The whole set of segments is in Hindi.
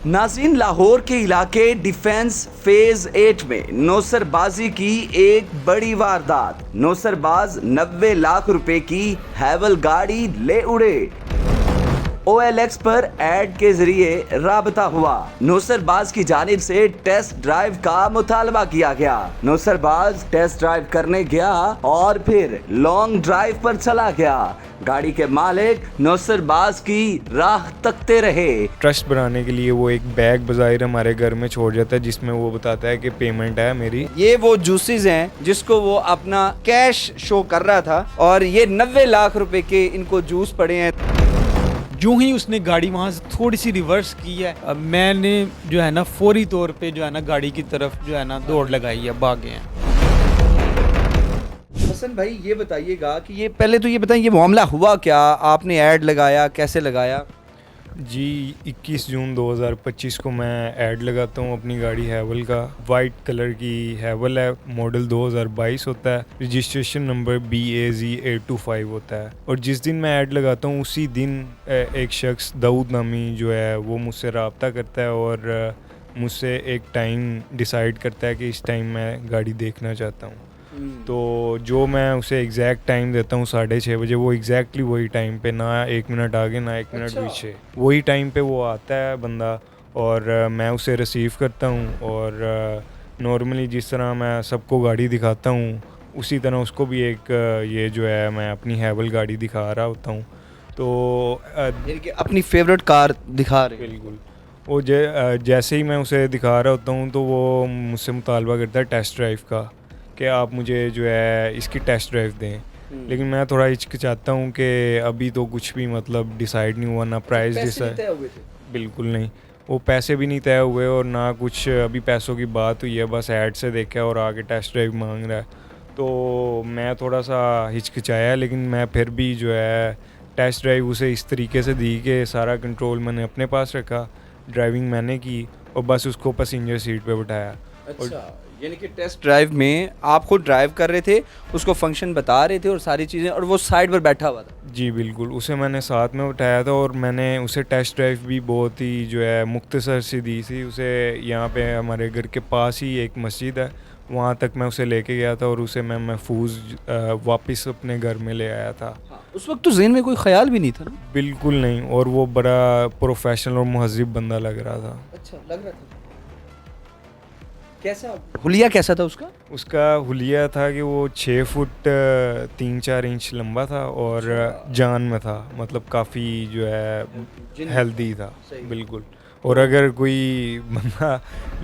नाज़रीन, लाहौर के इलाके डिफेंस फेज 8 में नौसरबाजी की एक बड़ी वारदात। नौसरबाज 90 लाख रुपए की हैवल गाड़ी ले उड़े। OLX पर ऐड के जरिए राबता हुआ। नौसरबाज की जानिब से टेस्ट ड्राइव का मुतालबा किया गया। नौसरबाज टेस्ट ड्राइव करने गया और फिर लॉन्ग ड्राइव पर चला गया। गाड़ी के मालिक नौसरबाज की राह तकते रहे। ट्रस्ट बनाने के लिए वो एक बैग बज़ाहिर हमारे घर में छोड़ जाता है, जिसमें वो बताता है कि पेमेंट है मेरी। ये वो जूसेस हैं जिसको वो अपना कैश शो कर रहा था और ये 90 लाख रुपए के इनको जूस पड़े हैं। यूं ही उसने गाड़ी वहाँ से थोड़ी सी रिवर्स की है। अब मैंने जो है ना फौरी तौर पे जो है ना गाड़ी की तरफ जो है ना दौड़ लगाई है, भागे हैं। हसन भाई, ये बताइएगा कि ये पहले तो ये बताइए, ये मामला हुआ क्या? आपने ऐड लगाया, कैसे लगाया? जी, 21 जून 2025 को मैं ऐड लगाता हूँ अपनी गाड़ी हैवल का। वाइट कलर की हैवल है, मॉडल 2022 होता है, रजिस्ट्रेशन नंबर BAZ 825 होता है। और जिस दिन मैं ऐड लगाता हूँ उसी दिन एक शख्स दाऊद नामी जो है वो मुझसे रब्ता करता है और मुझसे एक टाइम डिसाइड करता है कि इस टाइम मैं गाड़ी देखना चाहता हूँ। तो जो मैं उसे एग्जैक्ट टाइम देता हूँ 6:30 बजे, वो एग्जैक्टली वही टाइम पे, ना 1 मिनट आगे ना 1 मिनट पीछे, वही टाइम पे वो आता है बंदा और मैं उसे रिसीव करता हूँ। और नॉर्मली जिस तरह मैं सबको गाड़ी दिखाता हूँ उसी तरह उसको भी एक ये जो है मैं अपनी हैवल गाड़ी दिखा रहा होता हूँ। तो यानी कि अपनी फेवरेट कार दिखा रहे हैं। बिल्कुल वो जैसे ही मैं उसे दिखा रहा होता हूँ तो वो मुझसे मुतालबा करता है टेस्ट ड्राइव का कि आप मुझे जो है इसकी टेस्ट ड्राइव दें। लेकिन मैं थोड़ा हिचकिचाता हूँ कि अभी तो कुछ भी मतलब डिसाइड नहीं हुआ, ना प्राइस डिसाइड, बिल्कुल नहीं, वो पैसे भी नहीं तय हुए और ना कुछ अभी पैसों की बात हुई है, बस ऐड से देखा और आगे टेस्ट ड्राइव मांग रहा है। तो मैं थोड़ा सा हिचकिचाया, लेकिन मैं फिर भी जो है टेस्ट ड्राइव उसे इस तरीके से दी कि सारा कंट्रोल मैंने अपने पास रखा, ड्राइविंग मैंने की और बस उसको पैसेंजर सीट पे बिठाया। अच्छा, यानी कि टेस्ट ड्राइव में आप खुद ड्राइव कर रहे थे, उसको फंक्शन बता रहे थे और सारी चीज़ें, और वो साइड पर बैठा हुआ था? जी बिल्कुल, उसे मैंने साथ में उठाया था और मैंने उसे टेस्ट ड्राइव भी बहुत ही जो है मुख्तसर सी दी थी उसे। यहाँ पे हमारे घर के पास ही एक मस्जिद है, वहाँ तक मैं उसे लेके गया था और उसे मैं महफूज वापस अपने घर में ले आया था। हाँ, उस वक्त तो ज़हन में कोई ख्याल भी नहीं था ना? बिल्कुल नहीं, और वो बड़ा प्रोफेशनल और महज़िब बंदा लग रहा था। अच्छा, लग रहा था। कैसा हुलिया कैसा था उसका? उसका हुलिया था कि वो 6 फुट 3-4 इंच लंबा था और जान में था, मतलब काफ़ी जो है हेल्दी था। बिल्कुल। और अगर कोई बंदा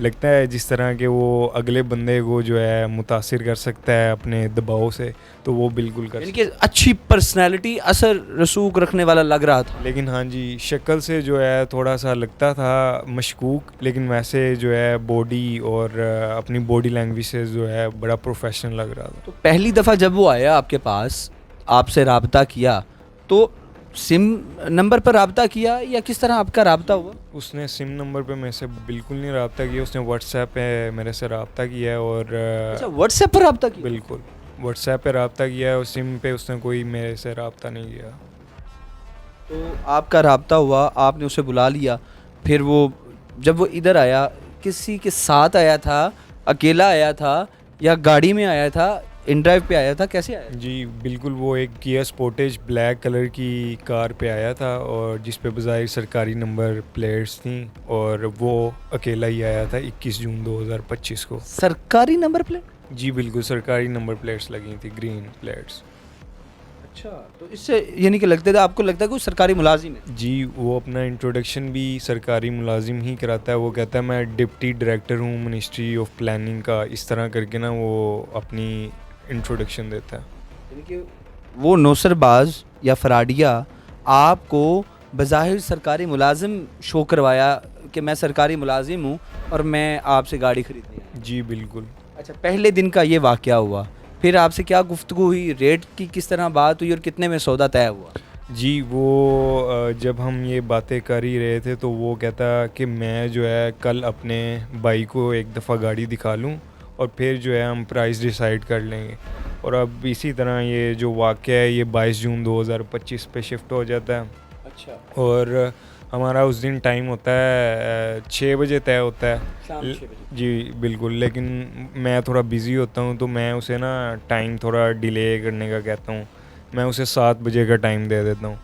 लगता है जिस तरह के वो अगले बंदे को जो है मुतासिर कर सकता है अपने दबाव से, तो वो बिल्कुल कर सकता है। अच्छी पर्सनैलिटी, असर रसूख रखने वाला लग रहा था। लेकिन हाँ जी, शक्ल से जो है थोड़ा सा लगता था मशकूक, लेकिन वैसे जो है बॉडी और अपनी बॉडी लैंग्वेज से जो है बड़ा प्रोफेशनल लग रहा था। तो पहली दफ़ा जब वो आया आपके पास, आपसे रब्ता किया, तो सिम नंबर पर रब्ता किया या किस तरह आपका रब्ता हुआ? उसने सिम नंबर पे मेरे से बिल्कुल नहीं रब्ता किया, उसने व्हाट्सएप पे मेरे से रब्ता किया है। और अच्छा, व्हाट्सएप पर रब्ता किया? बिल्कुल, व्हाट्सएप पे रब्ता किया है और सिम पे उसने कोई मेरे से रब्ता नहीं किया। तो आपका रब्ता हुआ, आपने उसे बुला लिया, फिर वो जब वो इधर आया, किसी के साथ आया था, अकेला आया था या गाड़ी में आया था, इन ड्राइव पे आया था, कैसे आया? जी बिल्कुल, वो एक किया स्पोर्टेज ब्लैक कलर की कार पे आया था और जिस पे बज़ाहिर सरकारी नंबर प्लेट्स थी और वो अकेला ही आया था 21 जून 2025 को। सरकारी नंबर प्लेट? जी बिल्कुल, सरकारी नंबर प्लेट्स लगी थी, ग्रीन प्लेट्स। अच्छा, तो इससे यानी कि लगता था, आपको लगता है कोई सरकारी मुलाजिम है? जी, वो अपना इंट्रोडक्शन भी सरकारी मुलाजिम ही कराता है। वो कहता है मैं डिप्टी डायरेक्टर हूँ मिनिस्ट्री ऑफ प्लानिंग का, इस तरह करके ना वो अपनी इंट्रोडक्शन देता है। यानी कि वो नौसरबाज या फराडिया आपको बज़ाहिर सरकारी मुलाजिम शो करवाया कि मैं सरकारी मुलाजिम हूँ और मैं आपसे गाड़ी खरीदनी है? जी बिल्कुल। अच्छा, पहले दिन का ये वाक़या हुआ, फिर आपसे क्या गुफ्तगू हुई, रेट की किस तरह बात हुई और कितने में सौदा तय हुआ? जी, वो जब हम ये बातें कर ही रहे थे तो वो कहता कि मैं जो है कल अपने भाई को एक दफ़ा गाड़ी दिखा लूँ और फिर जो है हम प्राइस डिसाइड कर लेंगे। और अब इसी तरह ये जो वाक़या है ये 22 जून 2025 पे शिफ्ट हो जाता है। अच्छा। और हमारा उस दिन टाइम होता है 6 बजे तय होता है। शाम 6 बजे। जी बिल्कुल, लेकिन मैं थोड़ा बिज़ी होता हूँ तो मैं उसे ना टाइम थोड़ा डिले करने का कहता हूँ। मैं उसे 7 बजे का टाइम दे देता हूँ।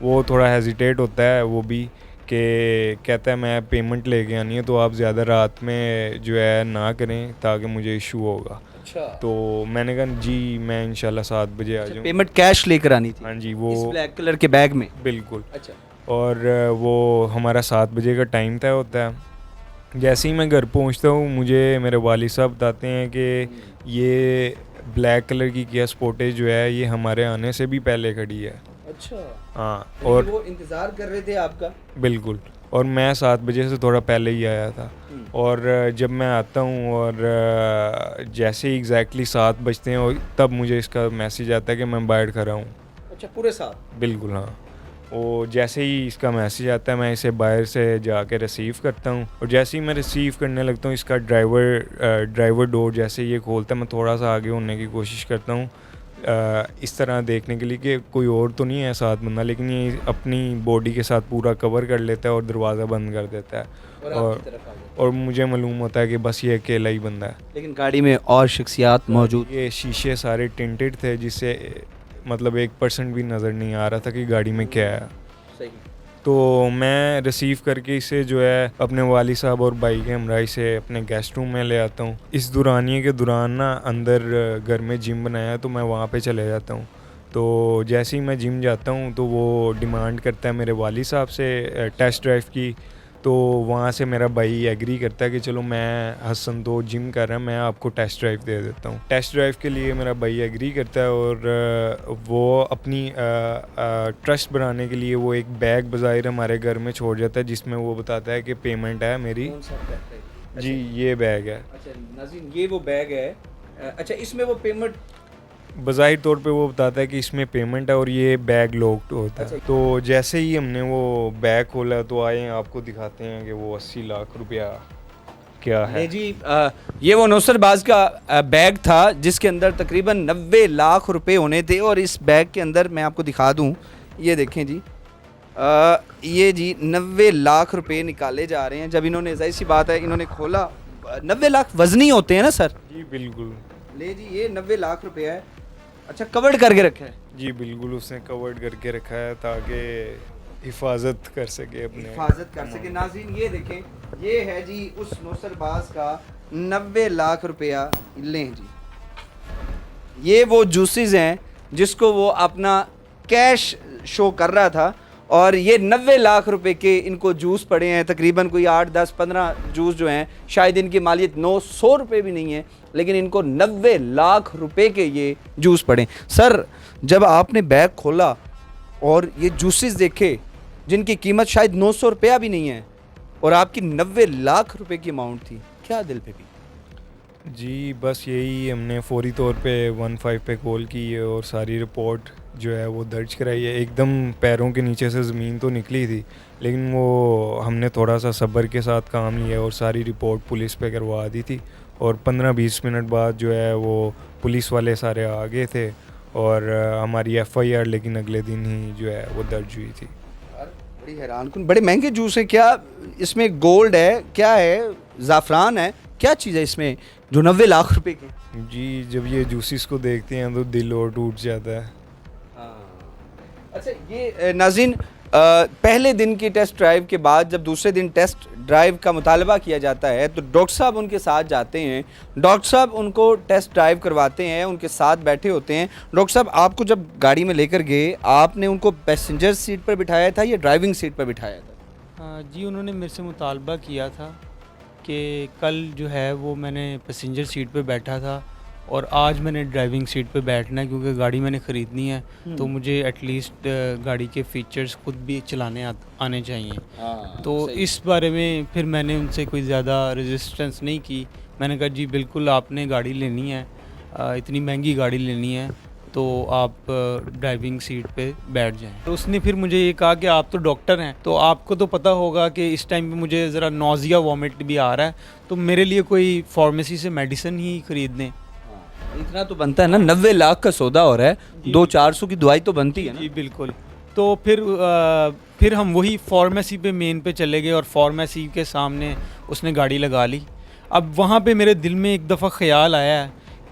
वो थोड़ा हेजिटेट होता है वो भी, कि कहता है मैं पेमेंट लेके आनी है, तो आप ज़्यादा रात में जो है ना करें ताकि मुझे इशू होगा। अच्छा, तो मैंने कहा जी मैं इंशाल्लाह 7 बजे आ जाऊँ। पेमेंट कैश लेकर आनी थी हाँ जी, इस वो ब्लैक कलर के बैग में। बिल्कुल। अच्छा, और वो हमारा 7 बजे का टाइम तय होता है। जैसे ही मैं घर पहुंचता हूँ, मुझे मेरे वालिद साहब बताते हैं कि ये ब्लैक कलर की किया स्पोर्टेज जो है ये हमारे आने से भी पहले खड़ी है। अच्छा, हाँ, और वो इंतज़ार कर रहे थे आपका। बिल्कुल, और मैं 7 बजे से थोड़ा पहले ही आया था। और जब मैं आता हूँ और जैसे ही एग्जैक्टली 7 बजते हैं और तब मुझे इसका मैसेज आता है कि मैं बाहर खड़ा हूँ। अच्छा, पूरे साथ। बिल्कुल हाँ। वो जैसे ही इसका मैसेज आता है मैं इसे बाहर से जाके रिसीव करता हूँ, और जैसे ही मैं रिसीव करने लगता हूँ इसका ड्राइवर डोर जैसे ही ये खोलता है, मैं थोड़ा सा आगे होने की कोशिश करता हूँ इस तरह देखने के लिए कि कोई और तो नहीं है साथ बंदा, लेकिन ये अपनी बॉडी के साथ पूरा कवर कर लेता है और दरवाज़ा बंद कर देता है। और मुझे मालूम होता है कि बस ये अकेला ही बंदा है। लेकिन गाड़ी में और शख्सियात मौजूद। ये शीशे सारे टिंटेड थे, जिससे मतलब 1% भी नज़र नहीं आ रहा था कि गाड़ी में क्या है। सही। तो मैं रिसीव करके इसे जो है अपने वाली साहब और भाई के हमरा इसे अपने गेस्ट रूम में ले आता हूँ। इस दौरानिए के दौरान ना अंदर घर में जिम बनाया है, तो मैं वहाँ पे चले जाता हूँ। तो जैसे ही मैं जिम जाता हूँ तो वो डिमांड करता है मेरे वाली साहब से टेस्ट ड्राइव की। तो वहाँ से मेरा भाई एग्री करता है कि चलो मैं हसन तो जिम कर रहा है, मैं आपको टेस्ट ड्राइव दे देता हूँ। टेस्ट ड्राइव के लिए मेरा भाई एग्री करता है, और वो अपनी ट्रस्ट बनाने के लिए वो एक बैग बज़ाहिर हमारे घर में छोड़ जाता है, जिसमें वो बताता है कि पेमेंट है मेरी। कौन सा बैग है? जी ये बैग है। अच्छा नाज़रीन, ये वो बैग है। अच्छा, इसमें वो पेमेंट। बज़ाहिर तौर पे वो बताता है कि इसमें पेमेंट है और ये बैग लॉक्ड होता है। तो जैसे ही हमने वो बैग खोला तो आए आपको दिखाते हैं कि वो 80 लाख रुपया क्या है। जी, ये वो नौसरबाज का बैग था जिसके अंदर तकरीबन 90 लाख रुपए होने थे। और इस बैग के अंदर मैं आपको दिखा दूं, ये देखें जी, ये जी 90 लाख रुपए निकाले जा रहे हैं। जब इन्होंने, जाहिर सी बात है, इन्होंने खोला, 90 लाख वजनी होते हैं ना सर? जी बिल्कुल। ले जी, ये 90 लाख रुपए है। अच्छा, कवर्ड करके रखा है? जी बिल्कुल, उसने कवर्ड करके रखा है ताकि हिफाजत कर सके, अपने हिफाजत कर सके। नाज़रीन ये देखें, ये है जी उस नौसरबाज का 90 लाख रुपया। लें जी, ये वो जूसेस हैं जिसको वो अपना कैश शो कर रहा था, और ये 90 लाख रुपए के इनको जूस पड़े हैं। तकरीबन कोई 8, 10, 15 जूस जो हैं, शायद इनकी मालियत 900 रुपये भी नहीं है, लेकिन इनको 90 लाख रुपए के ये जूस पड़े। सर, जब आपने बैग खोला और ये जूसेस देखे जिनकी कीमत शायद 900 रुपया भी नहीं है, और आपकी 90 लाख रुपए की अमाउंट थी, क्या दिल पे भी? जी बस यही, हमने फौरी तौर पे 15 पे कॉल की है और सारी रिपोर्ट जो है वो दर्ज कराई है। एकदम पैरों के नीचे से ज़मीन तो निकली थी, लेकिन वो हमने थोड़ा सा सब्र के साथ काम लिया और सारी रिपोर्ट पुलिस पे करवा दी थी। और 15-20 मिनट बाद जो है वो पुलिस वाले सारे आ गए थे, और हमारी FIR लेकिन अगले दिन ही जो है वो दर्ज हुई थी। बड़ी हैरान कुन, बड़े महंगे जूस है। क्या इसमें गोल्ड है, क्या है, ज़ाफ़रान है, क्या चीज़ है इसमें जो 90 लाख रुपए के? जी जब ये जूसेस को देखते हैं तो दिल और टूट जाता है। अच्छा, ये नाज़रीन, पहले दिन की टेस्ट ड्राइव के बाद जब दूसरे दिन टेस्ट ड्राइव का मुतालबा किया जाता है तो डॉक्टर साहब उनके साथ जाते हैं। डॉक्टर साहब उनको टेस्ट ड्राइव करवाते हैं, उनके साथ बैठे होते हैं। डॉक्टर साहब आपको जब गाड़ी में लेकर गए, आपने उनको पैसेंजर सीट पर बिठाया था या ड्राइविंग सीट पर बिठाया था? जी, उन्होंने मेरे से मुतालबा किया था कि कल जो है वो मैंने पैसेंजर सीट पे बैठा था और आज मैंने ड्राइविंग सीट पे बैठना है, क्योंकि गाड़ी मैंने ख़रीदनी है तो मुझे एटलीस्ट गाड़ी के फ़ीचर्स खुद भी चलाने आने चाहिए। तो इस बारे में फिर मैंने उनसे कोई ज़्यादा रेजिस्टेंस नहीं की। मैंने कहा जी बिल्कुल आपने गाड़ी लेनी है, इतनी महंगी गाड़ी लेनी है तो आप ड्राइविंग सीट पे बैठ जाएं। तो उसने फिर मुझे ये कहा कि आप तो डॉक्टर हैं तो आपको तो पता होगा कि इस टाइम पे मुझे ज़रा नौजिया वॉमिट भी आ रहा है, तो मेरे लिए कोई फार्मेसी से मेडिसिन ही खरीद दें। इतना तो बनता है ना, 90 लाख का सौदा हो रहा है, 200-400 की दवाई तो बनती है ना? जी बिल्कुल। तो फिर हम वही फार्मेसी पे मेन पे चले गए और फार्मेसी के सामने उसने गाड़ी लगा ली। अब वहाँ पे मेरे दिल में एक दफ़ा ख़्याल आया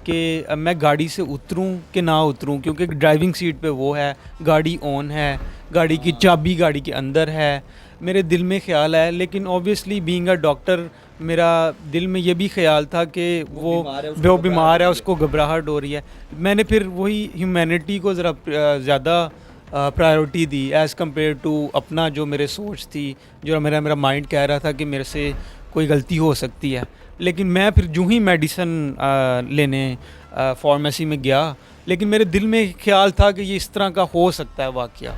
कि मैं गाड़ी से उतरूं कि ना उतरूं, क्योंकि ड्राइविंग सीट पे वो है, गाड़ी ऑन है, गाड़ी की चाबी गाड़ी के अंदर है। मेरे दिल में ख्याल आया, लेकिन ऑब्वियसली बीइंग अ डॉक्टर मेरा दिल में ये भी ख्याल था कि वो बीमार है, उसको घबराहट हो रही है। मैंने फिर वही ह्यूमैनिटी को ज़रा ज़्यादा प्रायोरिटी दी एज़ कम्पेयर टू अपना जो मेरे सोच थी, जो मेरा माइंड कह रहा था कि मेरे से कोई गलती हो सकती है। लेकिन मैं फिर यूं ही मेडिसिन लेने फार्मेसी में गया, लेकिन मेरे दिल में ख्याल था कि ये इस तरह का हो सकता है वाकया।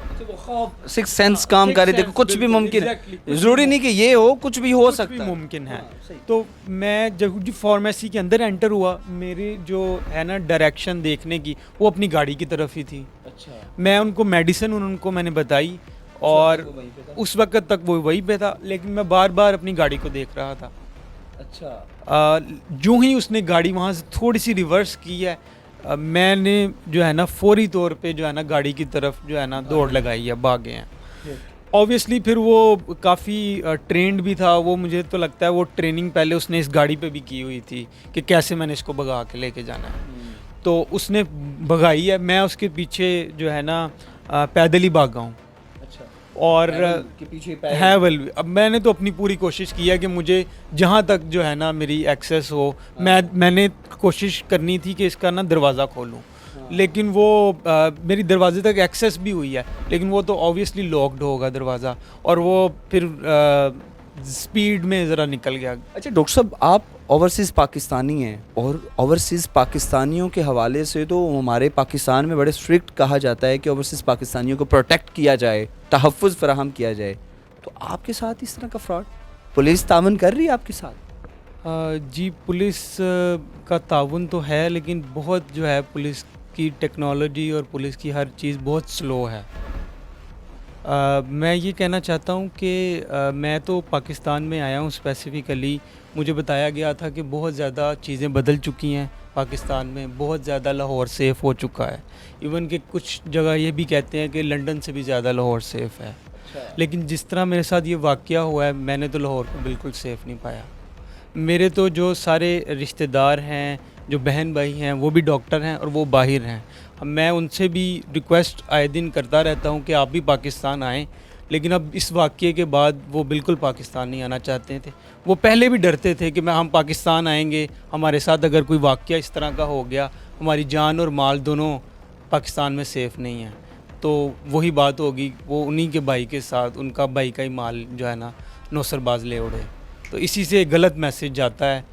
सिक्स सेंस काम करे, देखो कुछ भी मुमकिन है, ज़रूरी नहीं कि ये हो, कुछ भी हो सकता है, मुमकिन है। तो मैं जब फार्मेसी के अंदर एंटर हुआ, मेरी जो है ना डायरेक्शन देखने की वो अपनी गाड़ी की तरफ ही थी। अच्छा, मैं उनको मेडिसिन उनको मैंने बताई और उस वक्त तक वो वहीं पे था, लेकिन मैं बार बार अपनी गाड़ी को देख रहा था। अच्छा, यूं ही उसने गाड़ी वहाँ से थोड़ी सी रिवर्स की है, मैंने जो है ना फौरी तौर पे जो है ना गाड़ी की तरफ जो है ना दौड़ लगाई है, भागे हैं। ऑब्वियसली फिर वो काफ़ी ट्रेंड भी था, वो मुझे तो लगता है वो ट्रेनिंग पहले उसने इस गाड़ी पे भी की हुई थी कि कैसे मैंने इसको भगा के लेके जाना है। तो उसने भगाई है, मैं उसके पीछे जो है ना पैदल ही भागा हूँ। और के पीछे है वेल, अब मैंने तो अपनी पूरी कोशिश की है कि मुझे जहाँ तक जो है ना मेरी एक्सेस हो, मैंने कोशिश करनी थी कि इसका ना दरवाज़ा खोलूँ। लेकिन वो मेरी दरवाजे तक एक्सेस भी हुई है, लेकिन वो तो ऑब्वियसली लॉक्ड होगा दरवाज़ा, और वो फिर स्पीड में ज़रा निकल गया। अच्छा डॉक्टर साहब, आप ओवरसीज़ पाकिस्तानी हैं, और ओवरसीज़ पाकिस्तानियों के हवाले से तो हमारे पाकिस्तान में बड़े स्ट्रिक्ट कहा जाता है कि ओवरसीज़ पाकिस्तानियों को प्रोटेक्ट किया जाए, तहफ़्फ़ुज़ फराहम किया जाए। तो आपके साथ इस तरह का फ्रॉड, पुलिस तावन कर रही है आपके साथ? जी, पुलिस का ताउन तो है, लेकिन बहुत जो है पुलिस की टेक्नोलॉजी और पुलिस की हर चीज़ बहुत स्लो है। मैं ये कहना चाहता हूँ कि मैं तो पाकिस्तान में आया हूँ स्पेसिफ़िकली, मुझे बताया गया था कि बहुत ज़्यादा चीज़ें बदल चुकी हैं पाकिस्तान में, बहुत ज़्यादा लाहौर सेफ़ हो चुका है। इवन कि कुछ जगह ये भी कहते हैं कि लंदन से भी ज़्यादा लाहौर सेफ़ है। लेकिन जिस तरह मेरे साथ ये वाक़या हुआ है, मैंने तो लाहौर को बिल्कुल सेफ़ नहीं पाया। मेरे तो जो सारे रिश्तेदार हैं, जो बहन भाई हैं, वो भी डॉक्टर हैं और वो बाहर हैं। मैं उनसे भी रिक्वेस्ट आए दिन करता रहता हूँ कि आप भी पाकिस्तान आएँ, लेकिन अब इस वाक़ये के बाद वो बिल्कुल पाकिस्तान नहीं आना चाहते थे। वो पहले भी डरते थे कि हम पाकिस्तान आएंगे, हमारे साथ अगर कोई वाक़या इस तरह का हो गया, हमारी जान और माल दोनों पाकिस्तान में सेफ़ नहीं है। तो वही बात होगी, वो उन्हीं के भाई के साथ, उनका भाई का ही माल जो है ना नौसरबाज ले उड़े, तो इसी से गलत मैसेज जाता है।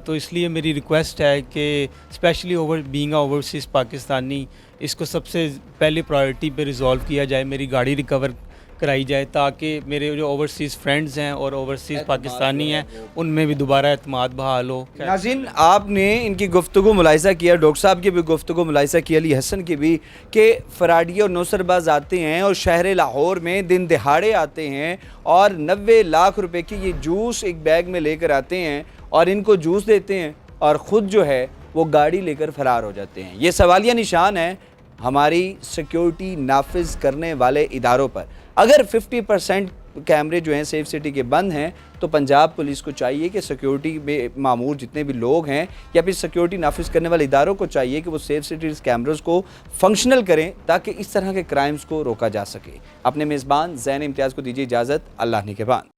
तो इसलिए मेरी रिक्वेस्ट है कि स्पेशली बीइंग ओवरसीज़ पाकिस्तानी, इसको सबसे पहले प्रायोरिटी पे रिज़ॉल्व किया जाए, मेरी गाड़ी रिकवर कराई जाए, ताकि मेरे जो ओवरसीज़ फ्रेंड्स हैं और ओवरसीज़ पाकिस्तानी हैं उनमें भी दोबारा एतमाद बहाल हो। नाज़रीन, आपने इनकी गुफ्तगू मुलाहिज़ा किया, डॉक्टर साहब की भी गुफ्तगू मुलाहिज़ा की, अली हसन की भी, कि फराडी और नौसरबाज आते हैं और शहर लाहौर में दिन दिहाड़े आते हैं और 90 लाख रुपए की ये जूस एक बैग में लेकर आते हैं और इनको जूस देते हैं और ख़ुद जो है वो गाड़ी लेकर फ़रार हो जाते हैं। ये सवालिया निशान है हमारी सिक्योरिटी नाफिज करने वाले इदारों पर। अगर 50% कैमरे जो हैं सेफ सिटी के बंद हैं, तो पंजाब पुलिस को चाहिए कि सिक्योरिटी में मामूर जितने भी लोग हैं या फिर सिक्योरिटी नाफिज करने वाले इदारों को चाहिए कि वो सेफ सिटी कैमरोज़ को फंक्शनल करें, ताकि इस तरह के क्राइम्स को रोका जा सके। अपने मेज़बान ज़ैन इम्तियाज़ को दीजिए इजाज़त। अल्लाह निगहबान।